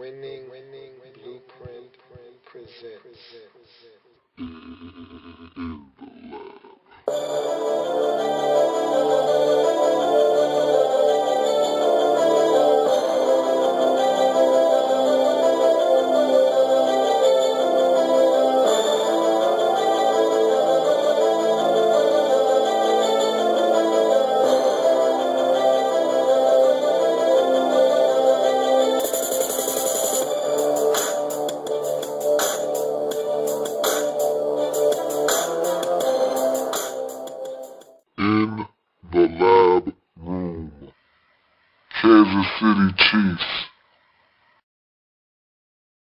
Winning Blueprint presents. In the Lab Room. Kansas City Chiefs.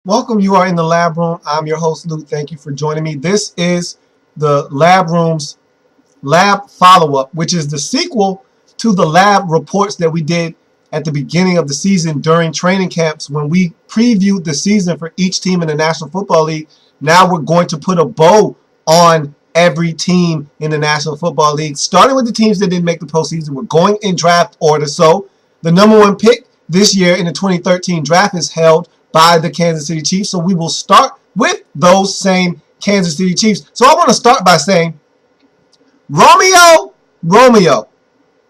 Welcome. You are in the Lab Room. I'm your host, Luke. Thank you for joining me. This is the Lab Room's Lab Follow-Up, which is the sequel to the Lab reports that we did at the beginning of the season during training camps when we previewed the season for each team in the National Football League. Now we're going to put a bow on every team in the National Football League, starting with the teams that didn't make the postseason. We're going in draft order. So the number one pick this year in the 2013 draft is held by the Kansas City Chiefs. So we will start with those same Kansas City Chiefs. So I want to start by saying, Romeo, Romeo,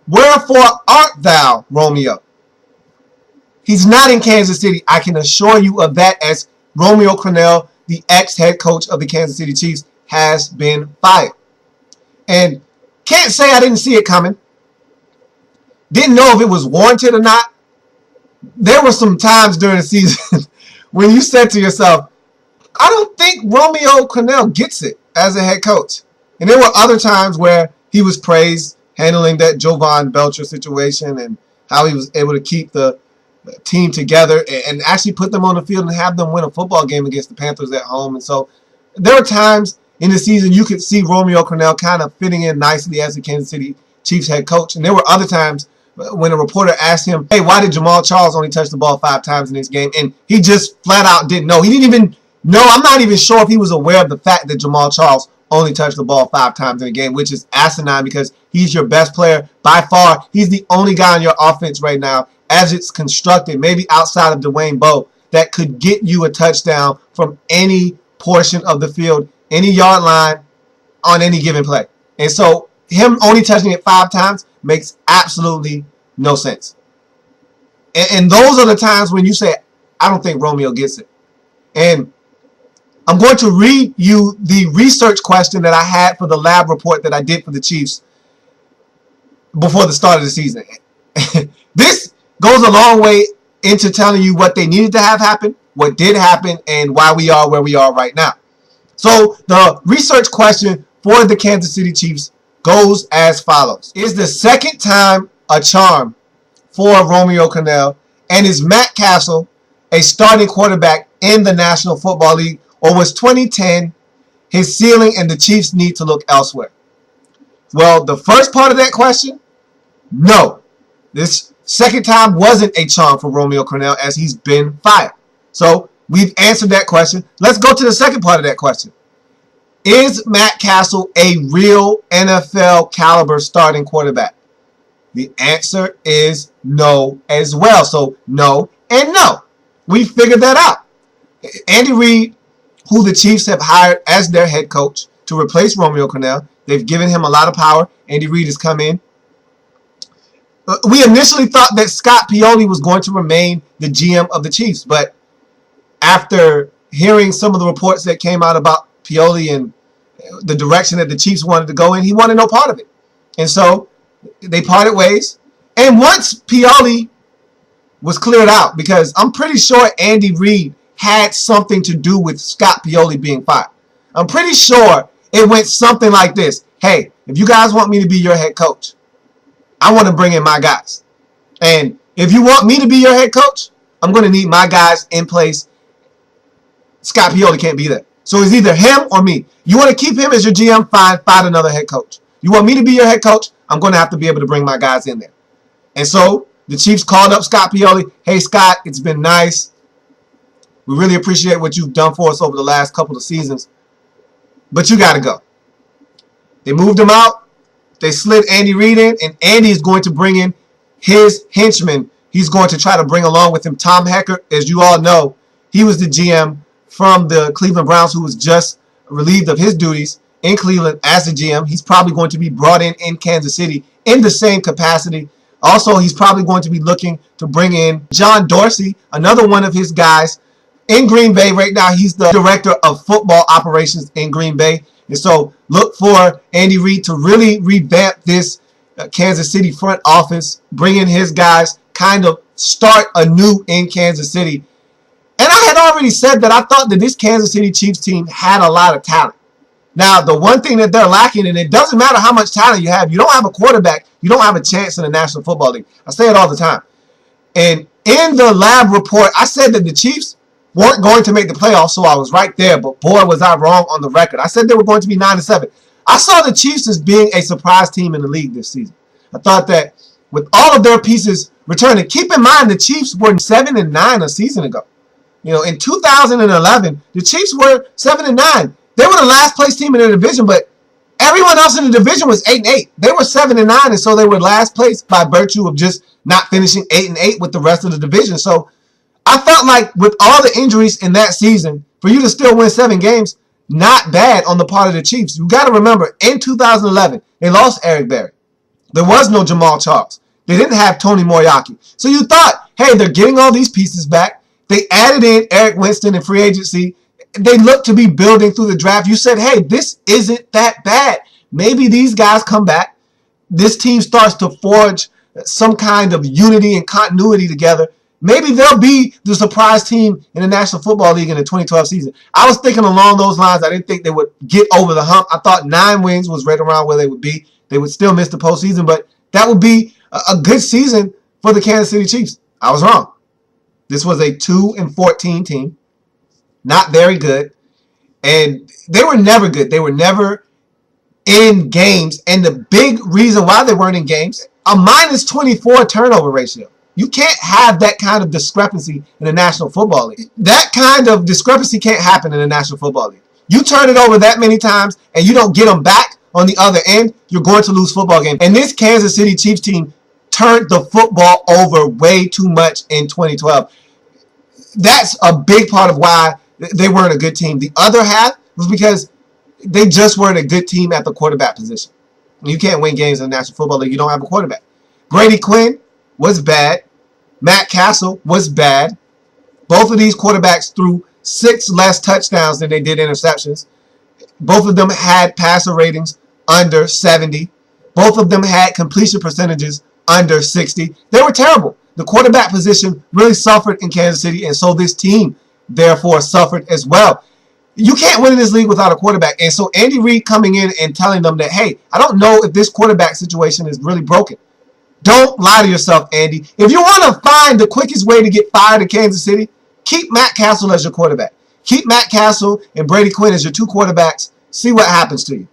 wherefore art thou, Romeo? He's not in Kansas City. I can assure you of that, as Romeo Crennel, the ex-head coach of the Kansas City Chiefs, has been fired. And can't say I didn't see it coming. Didn't know if it was warranted or not. There were some times during the season when you said to yourself, I don't think Romeo Crennel gets it as a head coach. And there were other times where he was praised handling that Jovan Belcher situation and how he was able to keep the team together and actually put them on the field and have them win a football game against the Panthers at home. And so there were times in the season you could see Romeo Crennel kind of fitting in nicely as the Kansas City Chiefs head coach. And there were other times when a reporter asked him, hey, why did Jamal Charles only touch the ball 5 times in this game? And he just flat out didn't know. He didn't even know. I'm not even sure if he was aware of the fact that Jamal Charles only touched the ball 5 times in a game, which is asinine because he's your best player by far. He's the only guy on your offense right now, as it's constructed, maybe outside of Dwayne Bowe, that could get you a touchdown from any portion of the field, any yard line, on any given play. And so him only touching it 5 times makes absolutely no sense. And those are the times when you say, I don't think Romeo gets it. And I'm going to read you the research question that I had for the lab report that I did for the Chiefs before the start of the season. This goes a long way into telling you what they needed to have happen, what did happen, and why we are where we are right now. So the research question for the Kansas City Chiefs goes as follows. Is the second time a charm for Romeo Crennel, and is Matt Castle a starting quarterback in the National Football League, or was 2010 his ceiling and the Chiefs need to look elsewhere? Well, the first part of that question, no. This second time wasn't a charm for Romeo Crennel, as he's been fired. So we've answered that question. Let's go to the second part of that question. Is Matt Castle a real NFL caliber starting quarterback? The answer is no as well. So no and no. We figured that out. Andy Reid, who the Chiefs have hired as their head coach to replace Romeo Crennel, they've given him a lot of power. Andy Reid has come in. We initially thought that Scott Pioli was going to remain the GM of the Chiefs, but after hearing some of the reports that came out about Pioli and the direction that the Chiefs wanted to go in, he wanted no part of it. And so they parted ways. And once Pioli was cleared out, because I'm pretty sure Andy Reid had something to do with Scott Pioli being fired. I'm pretty sure it went something like this. Hey, if you guys want me to be your head coach, I want to bring in my guys. And if you want me to be your head coach, I'm going to need my guys in place. Scott Pioli can't be there. So it's either him or me. You want to keep him as your GM? Fine, find another head coach. You want me to be your head coach? I'm going to have to be able to bring my guys in there. And so the Chiefs called up Scott Pioli. Hey, Scott, it's been nice. We really appreciate what you've done for us over the last couple of seasons. But you got to go. They moved him out. They slid Andy Reid in, and Andy is going to bring in his henchman. He's going to try to bring along with him Tom Heckert. As you all know, He was the GM from the Cleveland Browns who was just relieved of his duties in Cleveland as the GM. He's probably going to be brought in Kansas City in the same capacity. Also, he's probably going to be looking to bring in John Dorsey, another one of his guys, in Green Bay right now. He's the director of football operations in Green Bay. And so look for Andy Reid to really revamp this Kansas City front office, bring in his guys, kind of start anew in Kansas City. And I had already said that I thought that this Kansas City Chiefs team had a lot of talent. Now, the one thing that they're lacking, and it doesn't matter how much talent you don't have a quarterback, you don't have a chance in the National Football League. I say it all the time. And in the lab report, I said that the Chiefs weren't going to make the playoffs, so I was right there. But boy, was I wrong on the record. I said they were going to be 9-7. I saw the Chiefs as being a surprise team in the league this season. I thought that with all of their pieces returning, keep in mind the Chiefs were 7-9 a season ago. In 2011, the Chiefs were 7-9. They were the last place team in the division, but everyone else in the division was 8-8. They were 7-9, and so they were last place by virtue of just not finishing 8-8 with the rest of the division. So I felt like with all the injuries in that season, for you to still win 7 games, not bad on the part of the Chiefs. You got to remember, in 2011, they lost Eric Berry. There was no Jamal Charles. They didn't have Tony Moriarty. So you thought, hey, they're getting all these pieces back. They added in Eric Winston in free agency. They looked to be building through the draft. You said, hey, this isn't that bad. Maybe these guys come back. This team starts to forge some kind of unity and continuity together. Maybe they'll be the surprise team in the National Football League in the 2012 season. I was thinking along those lines. I didn't think they would get over the hump. I thought 9 wins was right around where they would be. They would still miss the postseason, but that would be a good season for the Kansas City Chiefs. I was wrong. This was a 2-14 team. Not very good. And they were never good. They were never in games. And the big reason why they weren't in games, a -24 turnover ratio. You can't have that kind of discrepancy in the National Football League. That kind of discrepancy can't happen in the National Football League. You turn it over that many times and you don't get them back on the other end, you're going to lose football games. And this Kansas City Chiefs team turned the football over way too much in 2012. That's a big part of why they weren't a good team. The other half was because they just weren't a good team at the quarterback position. You can't win games in the National Football League. You don't have a quarterback. Brady Quinn was bad. Matt Castle was bad. Both of these quarterbacks threw 6 less touchdowns than they did interceptions. Both of them had passer ratings under 70. Both of them had completion percentages under 60. They were terrible. The quarterback position really suffered in Kansas City, and so this team, therefore, suffered as well. You can't win in this league without a quarterback. And so Andy Reid coming in and telling them that, hey, I don't know if this quarterback situation is really broken. Don't lie to yourself, Andy. If you want to find the quickest way to get fired in Kansas City, keep Matt Castle as your quarterback. Keep Matt Castle and Brady Quinn as your 2 quarterbacks. See what happens to you.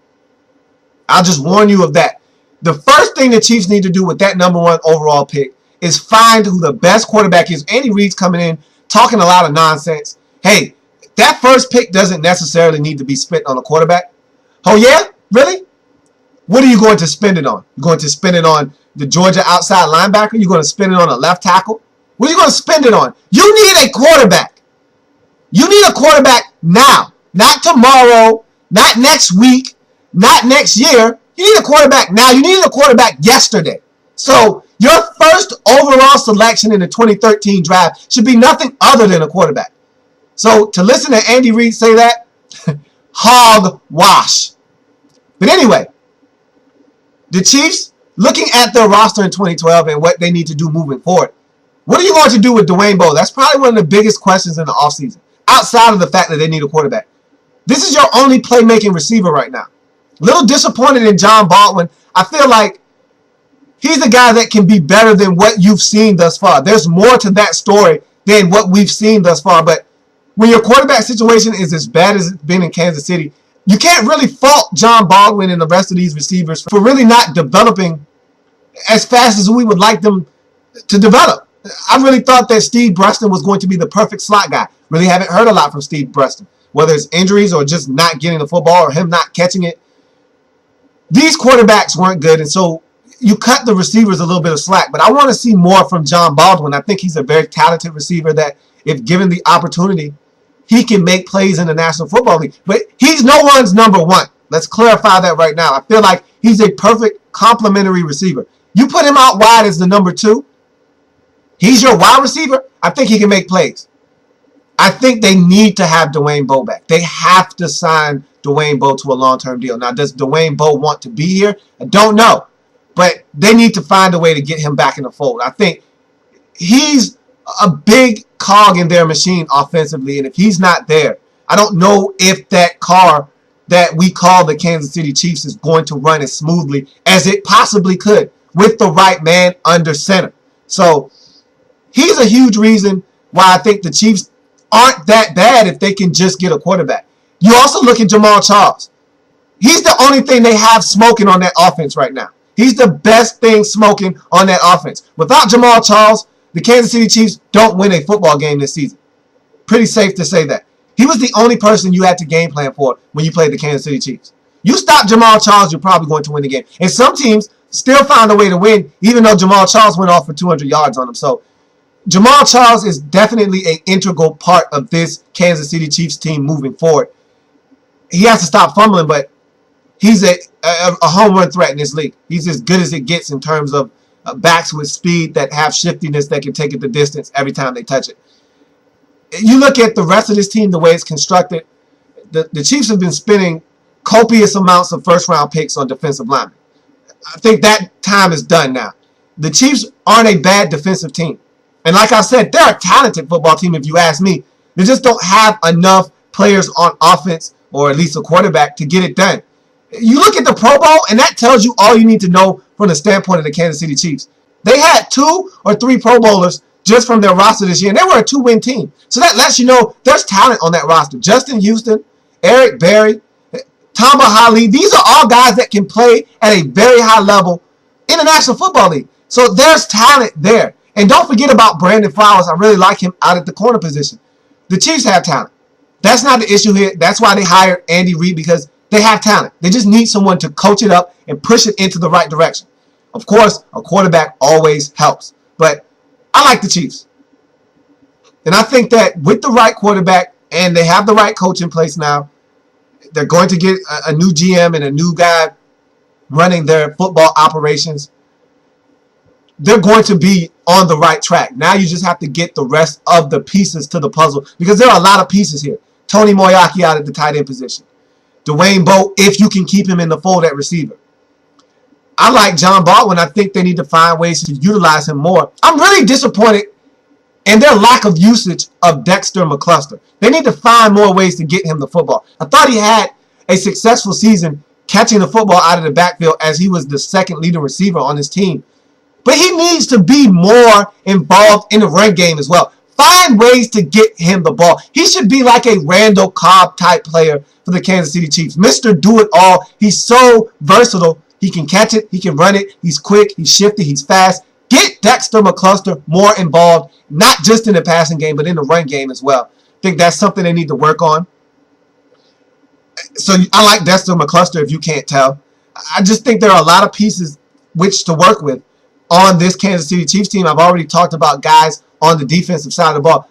I'll just warn you of that. The first thing the Chiefs need to do with that #1 overall pick is find who the best quarterback is. Andy Reid's coming in talking a lot of nonsense. Hey, that first pick doesn't necessarily need to be spent on a quarterback. Oh, yeah? Really? What are you going to spend it on? You're going to spend it on the Georgia outside linebacker? You're going to spend it on a left tackle? What are you going to spend it on? You need a quarterback. You need a quarterback now. Not tomorrow. Not next week. Not next year. You need a quarterback now. You needed a quarterback yesterday. So your first overall selection in the 2013 draft should be nothing other than a quarterback. So to listen to Andy Reid say that, hogwash. But anyway, the Chiefs, looking at their roster in 2012 and what they need to do moving forward, what are you going to do with Dwayne Bowe? That's probably one of the biggest questions in the offseason, outside of the fact that they need a quarterback. This is your only playmaking receiver right now. A little disappointed in John Baldwin. I feel like he's a guy that can be better than what you've seen thus far. There's more to that story than what we've seen thus far. But when your quarterback situation is as bad as it's been in Kansas City, you can't really fault John Baldwin and the rest of these receivers for really not developing as fast as we would like them to develop. I really thought that Steve Breston was going to be the perfect slot guy. Really haven't heard a lot from Steve Breston, whether it's injuries or just not getting the football or him not catching it. These quarterbacks weren't good, and so you cut the receivers a little bit of slack. But I want to see more from John Baldwin. I think he's a very talented receiver that if given the opportunity, he can make plays in the National Football League. But he's no one's number one. Let's clarify that right now. I feel like he's a perfect complementary receiver. You put him out wide as the number 2. He's your wide receiver. I think he can make plays. I think they need to have Dwayne Bowe back. They have to sign Dwayne Bowe to a long-term deal. Now, does Dwayne Bowe want to be here? I don't know. But they need to find a way to get him back in the fold. I think he's a big cog in their machine offensively, and if he's not there, I don't know if that car that we call the Kansas City Chiefs is going to run as smoothly as it possibly could with the right man under center. So he's a huge reason why I think the Chiefs aren't that bad if they can just get a quarterback. You also look at Jamal Charles. He's the only thing they have smoking on that offense right now. He's the best thing smoking on that offense. Without Jamal Charles, the Kansas City Chiefs don't win a football game this season. Pretty safe to say that. He was the only person you had to game plan for when you played the Kansas City Chiefs. You stop Jamal Charles, you're probably going to win the game. And some teams still found a way to win, even though Jamal Charles went off for 200 yards on them. So Jamal Charles is definitely an integral part of this Kansas City Chiefs team moving forward. He has to stop fumbling, but he's a home run threat in this league. He's as good as it gets in terms of backs with speed that have shiftiness that can take it the distance every time they touch it. You look at the rest of this team, the way it's constructed, the Chiefs have been spending copious amounts of first-round picks on defensive linemen. I think that time is done now. The Chiefs aren't a bad defensive team. And like I said, they're a talented football team if you ask me. They just don't have enough players on offense, or at least a quarterback, to get it done. You look at the Pro Bowl, and that tells you all you need to know from the standpoint of the Kansas City Chiefs. They had 2 or 3 Pro Bowlers just from their roster this year, and they were a 2-win team. So that lets you know there's talent on that roster. Justin Houston, Eric Berry, Tamba Hali, these are all guys that can play at a very high level in the National Football League. So there's talent there. And don't forget about Brandon Flowers. I really like him out at the corner position. The Chiefs have talent. That's not the issue here. That's why they hired Andy Reid, because they have talent. They just need someone to coach it up and push it into the right direction. Of course, a quarterback always helps. But I like the Chiefs. And I think that with the right quarterback, and they have the right coach in place now, they're going to get a new GM and a new guy running their football operations. They're going to be on the right track. Now you just have to get the rest of the pieces to the puzzle, because there are a lot of pieces here. Tony Moyaki out at the tight end position. Dwayne Bowe, if you can keep him in the fold at receiver. I like John Baldwin. I think they need to find ways to utilize him more. I'm really disappointed in their lack of usage of Dexter McCluster. They need to find more ways to get him the football. I thought he had a successful season catching the football out of the backfield, as he was the second leading receiver on his team. But he needs to be more involved in the run game as well. Find ways to get him the ball. He should be like a Randall Cobb type player for the Kansas City Chiefs. Mr. Do-It-All. He's so versatile. He can catch it. He can run it. He's quick. He's shifty. He's fast. Get Dexter McCluster more involved, not just in the passing game, but in the run game as well. I think that's something they need to work on. So I like Dexter McCluster, if you can't tell. I just think there are a lot of pieces which to work with on this Kansas City Chiefs team. I've already talked about guys on the defensive side of the ball.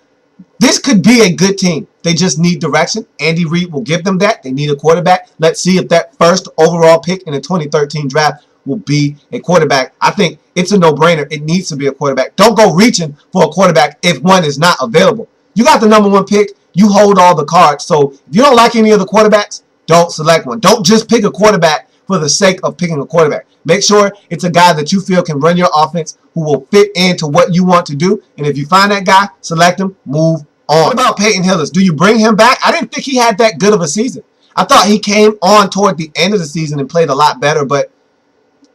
This could be a good team. They just need direction. Andy Reid will give them that. They need a quarterback. Let's see if that first overall pick in the 2013 draft will be a quarterback. I think it's a no-brainer. It needs to be a quarterback. Don't go reaching for a quarterback if one is not available. You got the number 1 pick. You hold all the cards. So if you don't like any of the quarterbacks, don't select one. Don't just pick a quarterback for the sake of picking a quarterback. Make sure it's a guy that you feel can run your offense, who will fit into what you want to do. And if you find that guy, select him, move on. What about Peyton Hillis? Do you bring him back? I didn't think he had that good of a season. I thought he came on toward the end of the season and played a lot better, but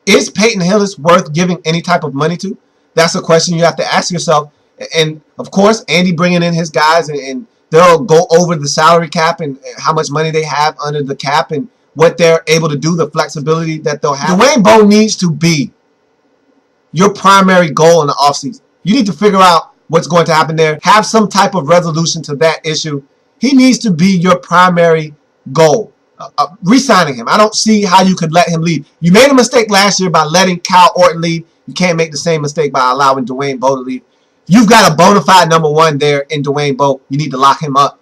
is Peyton Hillis worth giving any type of money to? That's a question you have to ask yourself. And, of course, Andy bringing in his guys, and they'll go over the salary cap and how much money they have under the cap and what they're able to do, the flexibility that they'll have. Dwayne Bowe needs to be your primary goal in the offseason. You need to figure out what's going to happen there. Have some type of resolution to that issue. He needs to be your primary goal. Re-signing him. I don't see how you could let him leave. You made a mistake last year by letting Kyle Orton leave. You can't make the same mistake by allowing Dwayne Bowe to leave. You've got a bona fide number one there in Dwayne Bowe. You need to lock him up.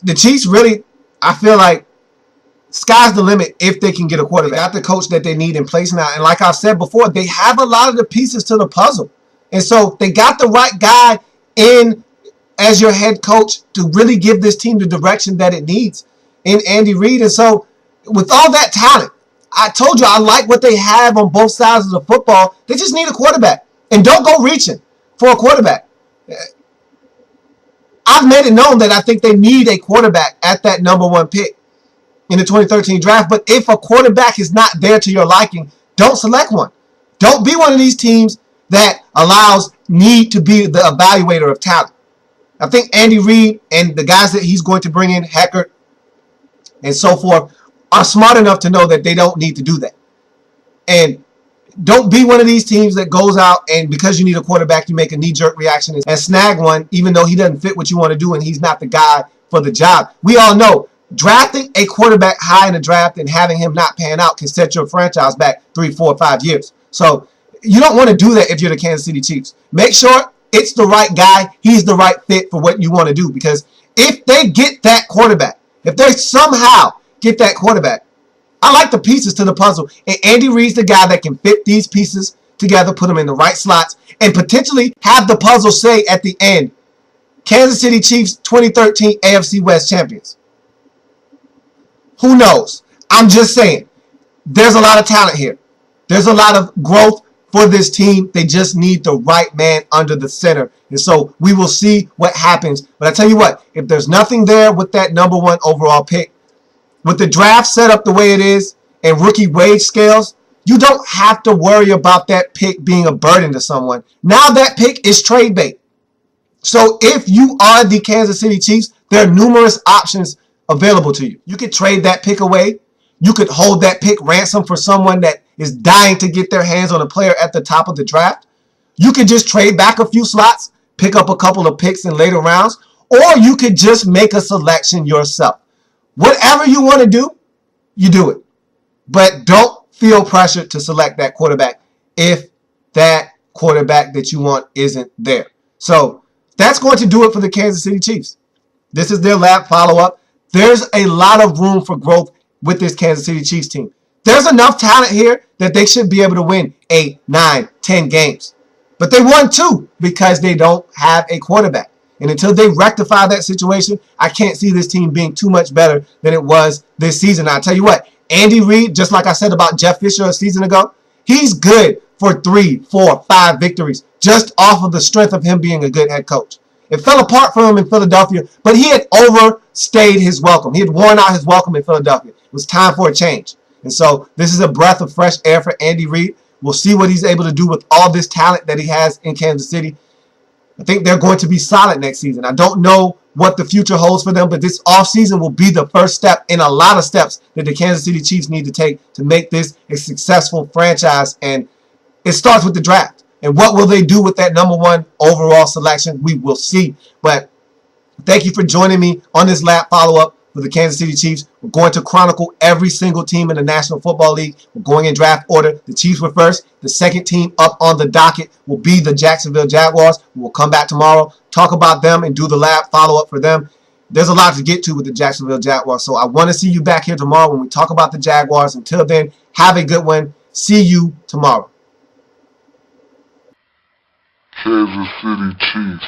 The Chiefs really, I feel like, sky's the limit if they can get a quarterback. They got the coach that they need in place now. And like I've said before, they have a lot of the pieces to the puzzle. And so they got the right guy in as your head coach to really give this team the direction that it needs in Andy Reid. And so with all that talent, I told you I like what they have on both sides of the football. They just need a quarterback. And don't go reaching for a quarterback. I've made it known that I think they need a quarterback at that number one pick in the 2013 draft. But if a quarterback is not there to your liking, don't select one. Don't be one of these teams that allows need to be the evaluator of talent. I think Andy Reid and the guys that he's going to bring in, Hackett and so forth, are smart enough to know that they don't need to do that. And don't be one of these teams that goes out and because you need a quarterback, you make a knee-jerk reaction and snag one, even though he doesn't fit what you want to do and he's not the guy for the job. We all know drafting a quarterback high in the draft and having him not pan out can set your franchise back 3, 4, 5 years. So you don't want to do that if you're the Kansas City Chiefs. Make sure it's the right guy. He's the right fit for what you want to do. Because if they get that quarterback, if they somehow get that quarterback, I like the pieces to the puzzle. And Andy Reid's the guy that can fit these pieces together, put them in the right slots, and potentially have the puzzle say at the end, Kansas City Chiefs 2013 AFC West champions. Who knows? I'm just saying, there's a lot of talent here. There's a lot of growth for this team. They just need the right man under the center. And so we will see what happens. But I tell you what, if there's nothing there with that number one overall pick, with the draft set up the way it is and rookie wage scales, you don't have to worry about that pick being a burden to someone. Now that pick is trade bait. So if you are the Kansas City Chiefs, there are numerous options available to you. You could trade that pick away. You could hold that pick ransom for someone that is dying to get their hands on a player at the top of the draft. You could just trade back a few slots, pick up a couple of picks in later rounds, or you could just make a selection yourself. Whatever you want to do, you do it. But don't feel pressured to select that quarterback if that quarterback that you want isn't there. So that's going to do it for the Kansas City Chiefs. This is their lab follow-up. There's a lot of room for growth with this Kansas City Chiefs team. There's enough talent here that they should be able to win 8, 9, 10 games. But they won 2 because they don't have a quarterback. And until they rectify that situation, I can't see this team being too much better than it was this season. I'll tell you what, Andy Reid, just like I said about Jeff Fisher a season ago, he's good for 3, 4, 5 victories just off of the strength of him being a good head coach. It fell apart for him in Philadelphia, but he had overstayed his welcome. He had worn out his welcome in Philadelphia. It was time for a change. And so this is a breath of fresh air for Andy Reid. We'll see what he's able to do with all this talent that he has in Kansas City. I think they're going to be solid next season. I don't know what the future holds for them, but this offseason will be the first step in a lot of steps that the Kansas City Chiefs need to take to make this a successful franchise. And it starts with the draft. And what will they do with that number one overall selection? We will see. But thank you for joining me on this lab follow-up for the Kansas City Chiefs. We're going to chronicle every single team in the National Football League. We're going in draft order. The Chiefs were first. The second team up on the docket will be the Jacksonville Jaguars. We'll come back tomorrow, talk about them, and do the lab follow-up for them. There's a lot to get to with the Jacksonville Jaguars, so I want to see you back here tomorrow when we talk about the Jaguars. Until then, have a good one. See you tomorrow. Kansas City Chiefs.